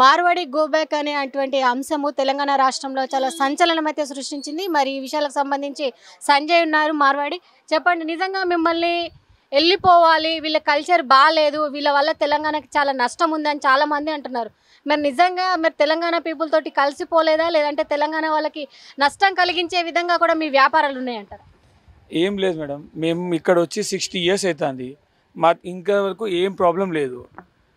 Marwadi go back అనే అటువంటి అంశము తెలంగాణ రాష్ట్రంలో చాలా సంచలనం అయితే సృష్టించింది. మరి ఈ విషయాలకు సంబంధించి సంజయ్ ఉన్నారు మార్వాడి. చెప్పండి, నిజంగా మిమ్మల్ని వెళ్ళిపోవాలి, వీళ్ళ కల్చర్ బాగాలేదు, వీళ్ళ వల్ల తెలంగాణకి చాలా నష్టం ఉందని చాలామంది అంటున్నారు. మరి నిజంగా మీరు తెలంగాణ పీపుల్ తోటి కలిసిపోలేదా, లేదంటే తెలంగాణ వాళ్ళకి నష్టం కలిగించే విధంగా కూడా మీ వ్యాపారాలు ఉన్నాయంటారు? ఏం లేదు మేడం, మేము ఇక్కడ వచ్చి 60 years అవుతుంది. ఇంకా వరకు ఏం ప్రాబ్లం లేదు.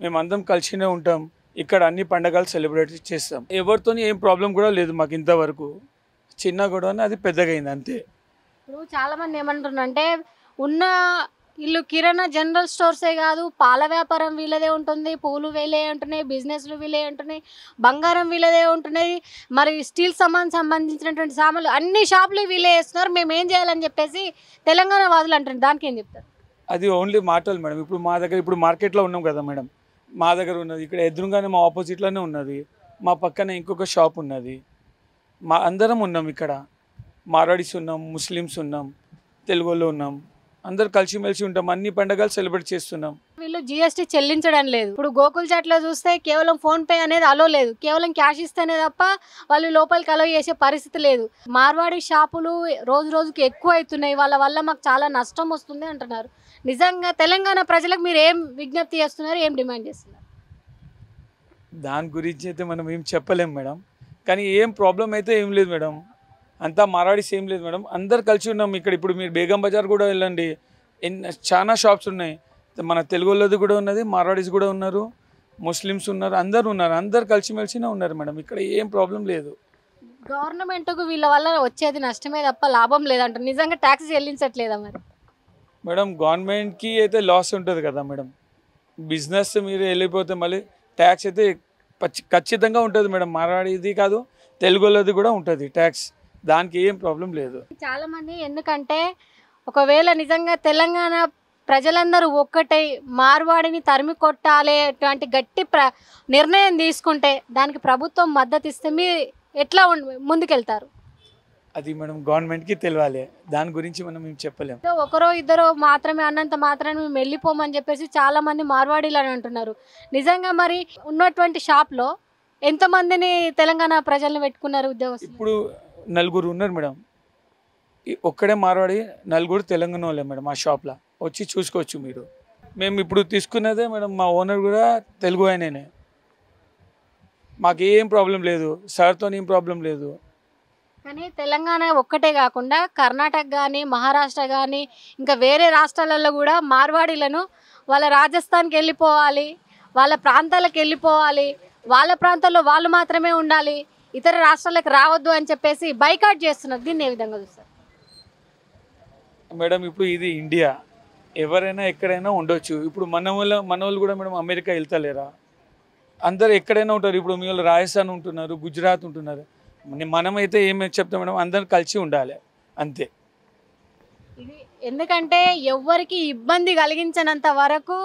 మేము అందరం కలిసినే ఉంటాం. ఇక్కడ అన్ని పండగలు సెలబ్రేట్ చేస్తాం. ఎవరితో ఏం ప్రాబ్లం కూడా లేదు మాకు ఇంతవరకు. చిన్న గొడవనే అది పెద్దగా అయింది అంతే. ఇప్పుడు చాలామంది ఏమంటున్నారంటే ఉన్న ఇల్లు కిరాణా జనరల్ స్టోర్సే కాదు, పాల వ్యాపారం వీళ్ళదే ఉంటుంది, పూలు వీళ్ళే ఉంటున్నాయి, బిజినెస్లు వీళ్ళే ఉంటున్నాయి, బంగారం వీళ్ళదే ఉంటున్నాయి, మరి స్టీల్ సంబంధించినటువంటి సామాన్లు అన్ని షాపులు వీళ్ళే వేస్తున్నారు, మేము ఏం చేయాలని చెప్పేసి తెలంగాణ వాదులు అంటున్నారు. దానికి ఏం చెప్తారు? అది ఓన్లీ మాటలు మేడం. ఇప్పుడు మా దగ్గర ఇప్పుడు మార్కెట్లో ఉన్నాం కదా మేడం, మా దగ్గర ఉన్నది ఇక్కడ ఎదురుగానే మా ఆపోజిట్లోనే ఉన్నది, మా పక్కన ఇంకొక షాప్ ఉన్నది. మా అందరం ఉన్నాం ఇక్కడ. మార్వాడీస్ ఉన్నాం, ముస్లిమ్స్ ఉన్నాం, తెలుగు వాళ్ళు ఉన్నాం, అందరు కలిసిమెలిసి ఉంటాం. అన్ని పండుగలు సెలబ్రేట్ చేస్తున్నాం. వీళ్ళు జిఎస్టీ చెల్లించడం లేదు. ఇప్పుడు గోకుల్ చాట్లో చూస్తే కేవలం ఫోన్పే అనేది అలో లేదు, కేవలం క్యాష్ ఇస్తేనే తప్ప వాళ్ళు లోపలికి అలో చేసే పరిస్థితి లేదు. మార్వాడి షాపులు రోజు రోజుకి ఎక్కువ అవుతున్నాయి, వాళ్ళ వల్ల మాకు చాలా నష్టం వస్తుంది అంటున్నారు. నిజంగా తెలంగాణ ప్రజలకు మీరు ఏం విజ్ఞప్తి చేస్తున్నారు, ఏం డిమాండ్ చేస్తున్నారు? దాని గురించి అయితే మనం ఏం చెప్పలేం మేడం, కానీ ఏం ప్రాబ్లం అయితే ఏం లేదు మేడం. అంతా మార్వాడీస్ ఏం లేదు మేడం, అందరు కలిసి ఉన్నాం ఇక్కడ. ఇప్పుడు మీరు బేగం బజార్ కూడా వెళ్ళండి, చాలా షాప్స్ ఉన్నాయి. మన తెలుగు వాళ్ళది కూడా ఉన్నది, మార్వాడీస్ కూడా ఉన్నారు, ముస్లిమ్స్ ఉన్నారు, అందరు ఉన్నారు. అందరు కలిసిమెలిసినే ఉన్నారు మేడం. ఇక్కడ ఏం ప్రాబ్లం లేదు. గవర్నమెంట్కు వీళ్ళ వల్ల వచ్చేది నష్టమే తప్ప లాభం లేదంటారు. నిజంగా ట్యాక్స్ చెల్లించట్లేదా మరి? మేడం గవర్నమెంట్కి అయితే లాస్ ఉంటుంది కదా మేడం. బిజినెస్ మీరు వెళ్ళిపోతే మళ్ళీ ట్యాక్స్ అయితే ఖచ్చితంగా ఉంటుంది మేడం. మార్వాడిది కాదు, తెలుగు వాళ్ళది కూడా ఉంటుంది ట్యాక్స్. దానికి ఏం ప్రాబ్లం లేదు. చాలామంది ఎందుకంటే ఒకవేళ నిజంగా తెలంగాణ ప్రజలందరూ ఒక్కటై మార్వాడిని తరిమి కొట్టాలి అటువంటి గట్టి నిర్ణయం తీసుకుంటే దానికి ప్రభుత్వం మద్దతు ఇస్తే మీరు ఎట్లా ముందుకెళ్తారు? అది మేడం గవర్నమెంట్కి తెలియాలి. దాని గురించి మనం ఏం చెప్పలేము. ఒకరో ఇద్దరు మాత్రమే అన్నంత మాత్రాన్ని మేము వెళ్ళిపోమని చెప్పేసి చాలామంది మార్వాడీలు అని అంటున్నారు. నిజంగా మరి ఉన్నటువంటి షాప్లో ఎంతమందిని తెలంగాణ ప్రజల్ని పెట్టుకున్నారు ఉద్యోగస్తులు? ఇప్పుడు 4 ఉన్నారు మేడం. ఒక్కడే మార్వాడి, 4 తెలంగాణ వాళ్ళే మేడం. ఆ షాప్లో వచ్చి చూసుకోవచ్చు మీరు. మేము ఇప్పుడు తీసుకున్నదే మేడం, మా ఓనర్ కూడా తెలుగు ఆయననే. మాకేం ప్రాబ్లం లేదు, సార్తో ఏం ప్రాబ్లం లేదు. కానీ తెలంగాణ ఒక్కటే కాకుండా కర్ణాటక కానీ, మహారాష్ట్ర కానీ, ఇంకా వేరే రాష్ట్రాలలో కూడా మార్వాడీలను వాళ్ళ రాజస్థాన్కి వెళ్ళిపోవాలి, వాళ్ళ ప్రాంతాలకు వెళ్ళిపోవాలి, వాళ్ళ ప్రాంతాల్లో వాళ్ళు మాత్రమే ఉండాలి, ఇతర రాష్ట్రాలకు రావద్దు అని చెప్పేసి బైకాట్ చేస్తున్నారు. దీన్ని ఏ విధంగా చూస్తారు మేడం? ఇప్పుడు ఇది ఇండియా, ఎవరైనా ఎక్కడైనా ఉండొచ్చు. ఇప్పుడు మన వాళ్ళు కూడా మేడం అమెరికా వెళ్తలేరా? అందరు ఎక్కడైనా ఉంటారు. ఇప్పుడు మీ వాళ్ళు రాజస్థాన్ ఉంటున్నారు, గుజరాత్ ఉంటున్నారు. మనమైతే ఏం చెప్తాం మేడం, అందరు కలిసి ఉండాలి అంతే. ఇది ఎందుకంటే ఎవ్వరికి ఇబ్బంది కలిగించనంత వరకు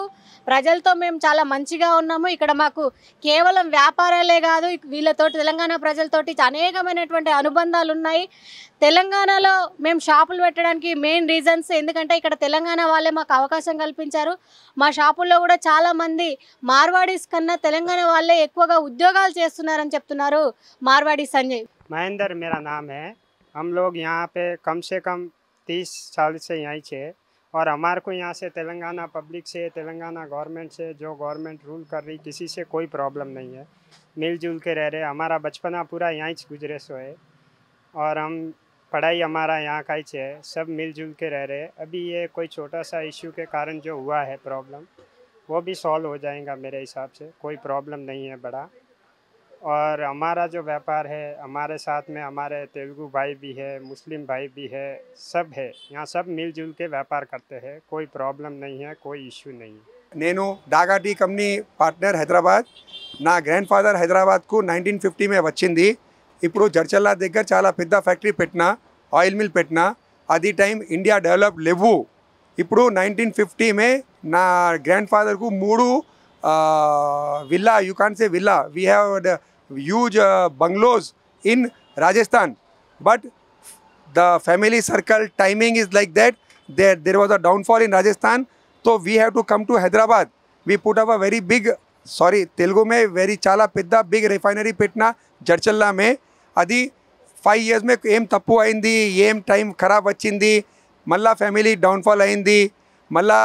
ప్రజలతో మేము చాలా మంచిగా ఉన్నాము. ఇక్కడ మాకు కేవలం వ్యాపారాలే కాదు, వీళ్ళతోటి తెలంగాణ ప్రజలతోటి అనేకమైనటువంటి అనుబంధాలు ఉన్నాయి. తెలంగాణలో మేము షాపులు పెట్టడానికి మెయిన్ రీజన్స్ ఎందుకంటే ఇక్కడ తెలంగాణ వాళ్ళే మాకు అవకాశం కల్పించారు. మా షాపుల్లో కూడా చాలామంది మార్వాడీస్ కన్నా తెలంగాణ వాళ్ళే ఎక్కువగా ఉద్యోగాలు చేస్తున్నారని చెప్తున్నారు మార్వాడి సంజయ్. महेंद्र मेरा नाम है। हम लोग यहाँ पे कम से कम 30 साल से यहीं से, और हमारे को यहाँ से तेलंगाना पब्लिक से, तेलंगाना गवर्नमेंट से, जो गवर्नमेंट रूल कर रही, किसी से कोई प्रॉब्लम नहीं है। मिलजुल के रह रहे। हमारा बचपना पूरा यहीं से गुजरे सो है, और हम पढ़ाई हमारा यहाँ का ही है। सब मिलजुल के रह रहे। अभी ये कोई छोटा सा इश्यू के कारण जो हुआ है प्रॉब्लम, वो भी सॉल्व हो जाएगा मेरे हिसाब से। कोई प्रॉब्लम नहीं है बड़ा। और हमारा जो व्यापार है, हमारे साथ में हमारे तेलुगु भाई भी है, मुस्लिम भाई भी है, सब है यहाँ। सब मिलजुल के व्यापार करते हैं। कोई प्रॉब्लम नहीं है, कोई इश्यू नहीं है। నేను Daga tea company partner Hyderabad. నా గ్రాండ్ ఫాదర్ హైదరాబాద్కు 1950 में వచ్చింది. ఇప్పుడు జడ్చల్లా దగ్గర చాలా పెద్ద ఫ్యాక్టరీ పెట్టిన, ఆయిల్ మిల్ పెట్టిన. అది టైం ఇండియా డెవలప్ లేవు. ఇప్పుడు 1950 में నా గ్రాండ్ ఫాదర్కు 3 villa, you can't say villa, we have huge bungalows in Rajasthan, but the family circle timing is like that. There was a downfall in Rajasthan, so we have to come to Hyderabad. We put up a very big sorry Telugu May very చాలా పెద్ద big refinery పెట్టిన జడ్చల్లా అది 5 years మే ఏం తప్పు అయింది, ఏం time ఖరాబ్ వచ్చింది, మళ్ళా ఫ్యామిలీ డౌన్ఫాల్ అయింది. మళ్ళా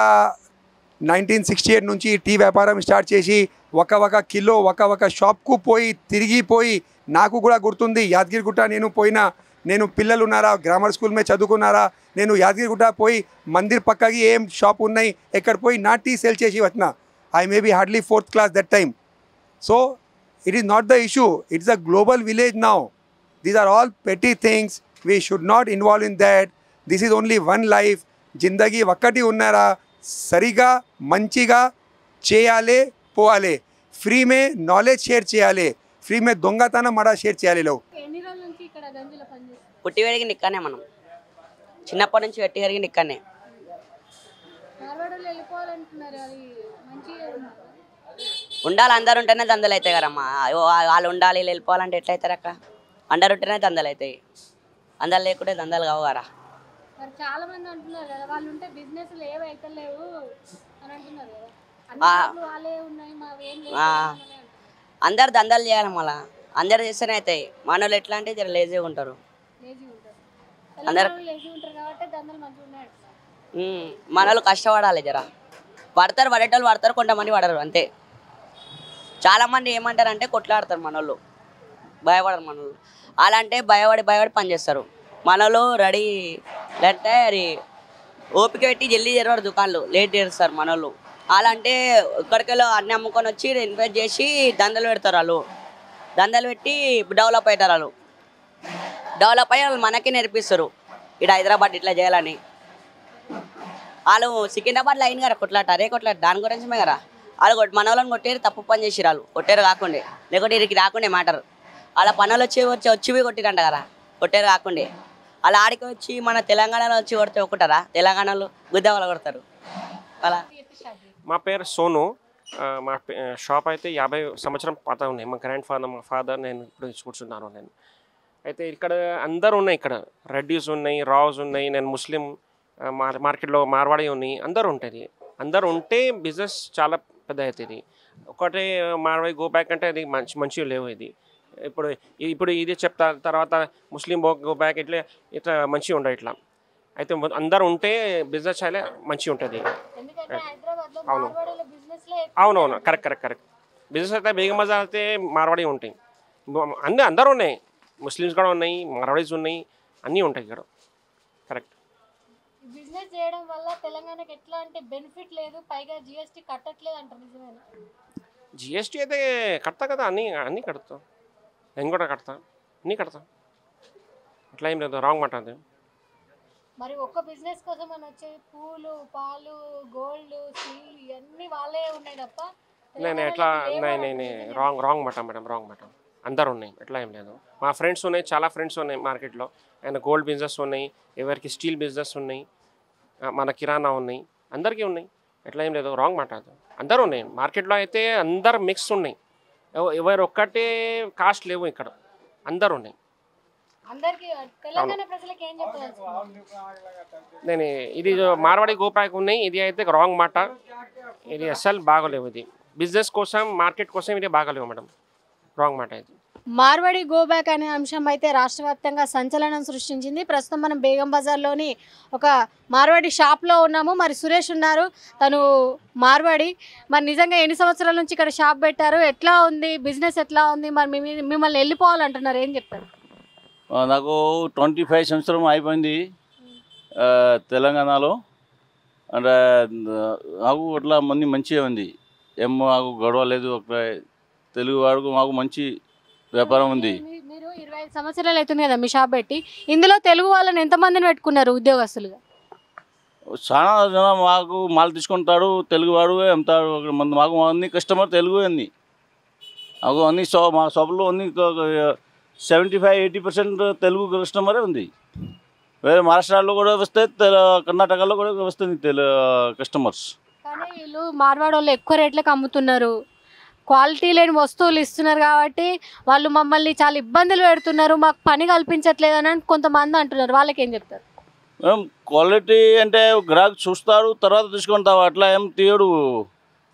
1968 నుంచి టీ వ్యాపారం స్టార్ట్ చేసి ఒక కిలో ఒక షాప్కు పోయి తిరిగిపోయి నాకు కూడా గుర్తుంది. యాదగిరిగుట్ట నేను పిల్లలు ఉన్నారా, గ్రామర్ స్కూల్ మే చదువుకున్నారా, నేను యాదగిరిగుట్ట పోయి మందిర్ పక్కకి ఏం షాప్ ఉన్నాయి ఎక్కడ పోయి నా టీ సేల్ చేసి వచ్చిన. I may be hardly 4th class that time. So it is not the issue, it's a global village now. These are all petty things, we should not involve in that. This is only one life. జిందగీ ఒక్కటి ఉన్నారా, సరిగా మంచిగా చేయాలి, పోవాలి. Free మే knowledge share చేయాలి, free మే దొంగతనం మడా షేర్ చేయాలి. లో ఎన్ని రోజుల నుంచి ఇక్కడ గంజిలో పనిచేస్తారు? పుట్టి పెరిగింది ఇక్కడనే, మనం చిన్నప్పటి నుంచి పెట్టి పెరిగింది ఇక్కడనే. మార్వాడలో వెళ్ళిపోవాలంటున్నారు, అది మంచిగా ఉండాలి, అందరు ఉంటేనే దందలు అవుతాయి కదమ్మా. వాళ్ళు ఉండాలి, వీళ్ళు వెళ్ళిపోవాలంటే ఎట్లయితారు అక్క? అందరు ఉంటేనే దందలు అవుతాయి, అందరు లేకుంటే దందలు కావు కదా. మరి చాలా మంది అంటున్నారు కదా, వాళ్ళు ఉంటే బిజినెస్లు ఏవి అయితే లేవు అని అంటున్నారు కదా. వాళ్ళే ఉన్నాయి, మావేం లేవు. అందరు దందలు చేయాలి, మళ్ళా అందరు చేస్తేనే అవుతాయి. మనోళ్ళు ఎట్లా అంటే జర లేజీగా ఉంటారు, అందరు లేజీ ఉంటారు కాబట్టి దందలు మంచిగా ఉన్నాయి. మనోళ్ళు కష్టపడాలి, జర పడతారు, పడేటోళ్ళు పడతారు, కొంతమంది పడరు అంతే. చాలామంది ఏమంటారు అంటే కొట్లాడతారు మనోళ్ళు, భయపడరు మనోళ్ళు. అలా అంటే భయపడి పని చేస్తారు. మనోళ్ళు రెడీ లేదంటే అది ఓపిక పెట్టి జల్దీ తెరవారు దుకాణాలు, లేట్ చేస్తారు మనోళ్ళు. అలా అంటే ఇక్కడికెళ్ళి అన్ని అమ్ముకొని వచ్చి ఇన్వెస్ట్ చేసి దందలు పెడతారు. వాళ్ళు దందలు పెట్టి డెవలప్ అవుతారు. వాళ్ళు డెవలప్ అయ్యి వాళ్ళు మనకి నేర్పిస్తారు ఇక్కడ హైదరాబాద్ ఇట్లా చేయాలని. వాళ్ళు సికింద్రాబాద్లో అయిన కదా కొట్లాట, అదే కొట్లాట, దాని గురించమే కదా. వాళ్ళు మన వాళ్ళని కొట్టేరు, తప్పు పని చేసిరు. వాళ్ళు కొట్టేరు కాకుండే, లేకుంటే వీరికి రాకుండే మ్యాటర్. వాళ్ళ పనులు వచ్చి కొట్టిరంట కదా, కొట్టేరు కాకుండే. అలా ఆడికి వచ్చి మన తెలంగాణలో వచ్చి కొడితే ఒక్కటారా? తెలంగాణలో గుద్ద వాళ్ళు కొడతారు అలా. మా పేరు సోను. మా షాప్ అయితే 50 సంవత్సరం పాత ఉన్నాయి. మా గ్రాండ్ ఫాదర్ నేను ఇప్పుడు కూర్చున్నాను. నేను అయితే ఇక్కడ అందరు ఉన్నాయి, ఇక్కడ రెడ్డీస్ ఉన్నాయి, రావుస్ ఉన్నాయి, నేను ముస్లిం, మార్కెట్లో మార్వాడి ఉన్నాయి, అందరూ ఉంటుంది. అందరు ఉంటే బిజినెస్ చాలా పెద్ద అవుతుంది. ఒకటే మార్వాడి గో బ్యాక్ అంటే అది మంచిగా లేవు. ఇప్పుడు ఇది చెప్తా, తర్వాత ముస్లిం గో బ్యాక్ ఇట్లా మంచిగా ఉండవు. ఇట్లా అయితే అందరు ఉంటే బిజినెస్ చాలా మంచిగా ఉంటుంది. అవునవును, కరెక్ట్. బిజినెస్ అయితే బేగం బజార్ అయితే మార్వాడి ఉంటాయి, అందరూ ఉన్నాయి, ముస్లిమ్స్ కూడా ఉన్నాయి, మార్వాడీస్ ఉన్నాయి, అన్నీ ఉంటాయి ఇక్కడ. కరెక్ట్. బిజినెస్ చేయడం వల్ల తెలంగాణకి ఎట్లా అంటే బెనిఫిట్ లేదు, పైగా జిఎస్టీ కట్టట్లేదు అంటారు, నిజమేనా? జిఎస్టీ అయితే కడతా కదా, అన్నీ కడతాం. నేను కూడా కడతా, అన్నీ కడతా, అట్లా ఏం లేదు. రాంగ్ మాట అది. మరి ఒక్క బిజినెస్ కోసం అని వచ్చే పూలు, పాలు, గోల్డ్, స్టీల్ ఇవన్నీ వాళ్ళే ఉన్నాయి తప్ప నేను ఎట్లా రాంగ్ మాట మేడం, రాంగ్ మాట. అందరు ఉన్నాయి, ఎట్లా ఏం లేదు. మా ఫ్రెండ్స్ ఉన్నాయి, చాలా ఫ్రెండ్స్ ఉన్నాయి మార్కెట్లో. ఆయన గోల్డ్ బిజినెస్ ఉన్నాయి, ఎవరికి స్టీల్ బిజినెస్ ఉన్నాయి, మన కిరాణా ఉన్నాయి, అందరికీ ఉన్నాయి, ఎట్లా ఏం లేదు. రాంగ్ మాట అది. అందరూ ఉన్నాయి మార్కెట్లో. అయితే అందరు మిక్స్ ఉన్నాయి, ఎవరు ఒక్కటే కాస్ట్ లేవు ఇక్కడ, అందరు ఉన్నాయి. నేను ఇది మార్వాడి గోపాయకు ఉన్నాయి, ఇది అయితే రాంగ్ మాట. ఇది అసలు బాగలేవు. ఇది బిజినెస్ కోసం, మార్కెట్ కోసం ఇది బాగలేవు మేడం, రాంగ్ మాట ఇది. మార్వాడి గో బ్యాక్ అనే అంశం అయితే రాష్ట్ర వ్యాప్తంగా సంచలనం సృష్టించింది. ప్రస్తుతం మనం బేగం బజార్లోని ఒక మార్వాడి షాప్లో ఉన్నాము. మరి సురేష్ ఉన్నారు, తను మార్వాడి. మరి నిజంగా ఎన్ని సంవత్సరాల నుంచి ఇక్కడ షాప్ పెట్టారు, ఎట్లా ఉంది బిజినెస్, ఎట్లా ఉంది? మరి మిమ్మల్ని వెళ్ళిపోవాలంటున్నారు, ఏం చెప్తారు? నాకు 25 సంవత్సరం అయిపోయింది తెలంగాణలో. అంటే నాకు అట్లా మంచిగా ఉంది, ఏం మాకు గొడవ లేదు. తెలుగు వాడుకు మాకు మంచి వ్యాపారం ఉంది. మీరు 25 సంవత్సరాలు అవుతుంది కదా మీ షాప్ పెట్టి, ఇందులో తెలుగు వాళ్ళని ఎంతమందిని పెట్టుకున్నారు ఉద్యోగస్తులుగా? చాలా జనం మాకు మాల్ తీసుకుంటాడు, తెలుగు వాడు అమ్ముతాడు. మాకు అన్ని కస్టమర్ తెలుగు అన్ని. మాకు అన్ని మా షాపులో అన్ని 75-80% తెలుగు కస్టమరే ఉంది. వేరే మహారాష్ట్రలో కూడా వస్తే, కర్ణాటకలో కూడా వస్తుంది కస్టమర్స్. కానీ వీళ్ళు మార్వాడి వాళ్ళు ఎక్కువ రేట్లకు అమ్ముతున్నారు, క్వాలిటీ లేని వస్తువులు ఇస్తున్నారు కాబట్టి వాళ్ళు మమ్మల్ని చాలా ఇబ్బందులు పెడుతున్నారు, మాకు పని కల్పించట్లేదు అని కొంతమంది అంటున్నారు. వాళ్ళకి ఏం చెప్తారు? క్వాలిటీ అంటే గ్రాహక్ చూస్తాడు, తర్వాత తీసుకుంటావు, అట్లా ఏం తీయడు.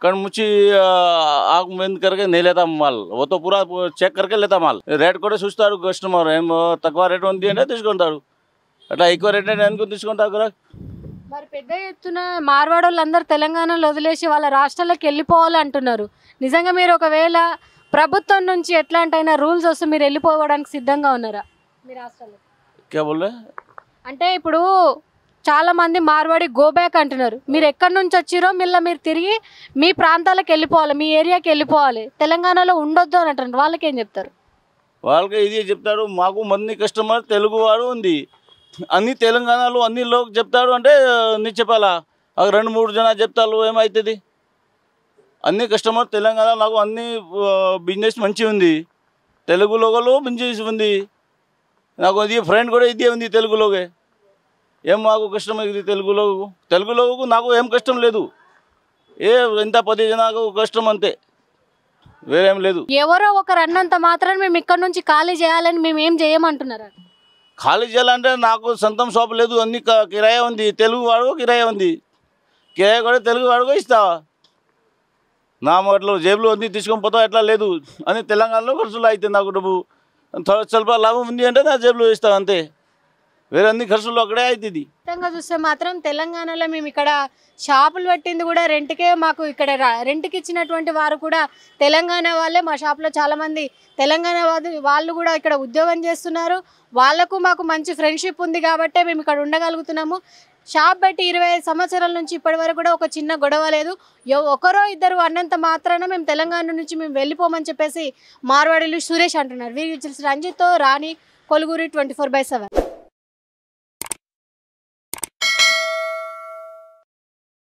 कण मुची आग बंद करके नहीं लेता माल, वो तो पूरा चेक करके लेता माल. रेट కూడా చూస్తాడు కస్టమర్, ఏం తక్కువ రేట్ ఉంది అంటే తీసుకుంటాడు, అట్లా ఎక్కువ రేట్ అంటే ఎందుకు తీసుకుంటారు కదా. మరి పెద్ద ఎత్తున మార్వాడి వాళ్ళందరూ తెలంగాణలో వదిలేసి వాళ్ళ రాష్ట్రాలకు వెళ్ళిపోవాలి అంటున్నారు. నిజంగా మీరు ఒకవేళ ప్రభుత్వం నుంచి ఎట్లాంటైనా రూల్స్ వస్తే మీరు వెళ్ళిపోవడానికి సిద్ధంగా ఉన్నారా మీ రాష్ట్రంలో? क्या बोल रहे? అంటే ఇప్పుడు చాలా మంది మార్వాడి గో బ్యాక్ అంటున్నారు. మీరు ఎక్కడి నుంచి వచ్చిరో మీరు తిరిగి మీ ప్రాంతాలకు వెళ్ళిపోవాలి, మీ ఏరియాకి వెళ్ళిపోవాలి, తెలంగాణలో ఉండొద్దు అని అంటారు. వాళ్ళకి ఏం చెప్తారు? వాళ్ళకి ఇది చెప్తాడు, మాకు మంది కస్టమర్ తెలుగు వాడు ఉంది, అన్ని తెలంగాణలో అన్ని లోక్ చెప్తాడు అంటే నీ చెప్పాలా? ఒక 2-3 జన చెప్తారు ఏమవుతుంది? అన్ని కస్టమర్ తెలంగాణ నాకు అన్ని బిజినెస్ మంచిగా ఉంది, తెలుగులో బిజినెస్ ఉంది, నాకు అది ఫ్రెండ్ కూడా ఇదే ఉంది తెలుగులోగే. ఏం మాకు కష్టం ఇది తెలుగులోకు నాకు ఏం కష్టం లేదు, ఎంత 10 జనాకు కష్టం అంతే, వేరేం లేదు. ఎవరో ఒకరు అన్నంత మాత్రం మేము ఇక్కడ నుంచి ఖాళీ చేయాలని మేము ఏం చేయమంటున్నారు? ఖాళీ చేయాలంటే నాకు సొంతం షాప్ లేదు, అన్ని కిరాయి ఉంది, తెలుగు వాడు కిరాయి ఉంది, కిరాయి కూడా తెలుగు వాడుగా ఇస్తావా? నా మాటలో జేబులో అన్ని తీసుకొని పోతా ఎట్లా లేదు అని తెలంగాణలో ఖర్చులు అయితే నాకు డబ్బు స్వల్ప లాభం ఉంది అంటే నా జేబులో ఇస్తాను అంతే, వేరే అన్ని ఖర్చులు అక్కడే అవుతుంది. మొత్తంగా చూస్తే మాత్రం తెలంగాణలో మేము ఇక్కడ షాపులు పెట్టింది కూడా రెంట్కే, మాకు ఇక్కడ రెంట్కి ఇచ్చినటువంటి వారు కూడా తెలంగాణ వాళ్ళే. మా షాప్లో చాలామంది తెలంగాణ వాళ్ళు కూడా ఇక్కడ ఉద్యోగం చేస్తున్నారు, వాళ్ళకు మాకు మంచి ఫ్రెండ్షిప్ ఉంది కాబట్టే మేము ఇక్కడ ఉండగలుగుతున్నాము. షాప్ పెట్టి 25 సంవత్సరాల నుంచి ఇప్పటి వరకు కూడా ఒక చిన్న గొడవ లేదు. ఒకరో ఇద్దరు అన్నంత మాత్రాన మేము తెలంగాణ నుంచి మేము వెళ్ళిపోమని చెప్పేసి మార్వాడీలు సురేష్ అంటున్నారు. వీరి రంజిత్తో రాణి, కొలుగురి 24/7.